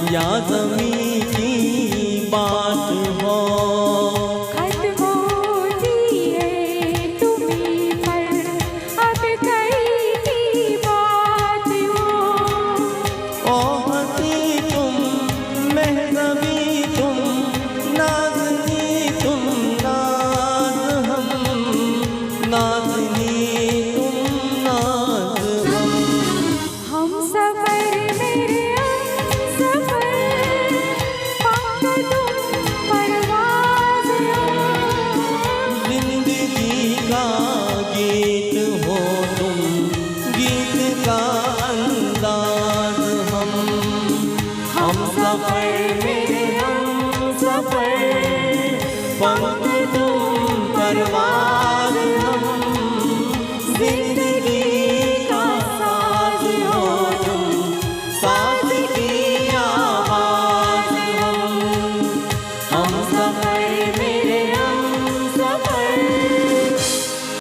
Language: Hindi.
या ज़मीं की बात हो। खत्म होती है तुम्हीं पर अब कई की बात हो। ओ हंसी तुम, महज़बी तुम, नाज़नी तुम, नाज़ हम, नाज़नी तुम, नाज़ हम। हम सफर मेरे सफर पंख तुम परवाज़ हो। जिंदगी का गीत हो तुम, गीत का अंदाज हम सफर में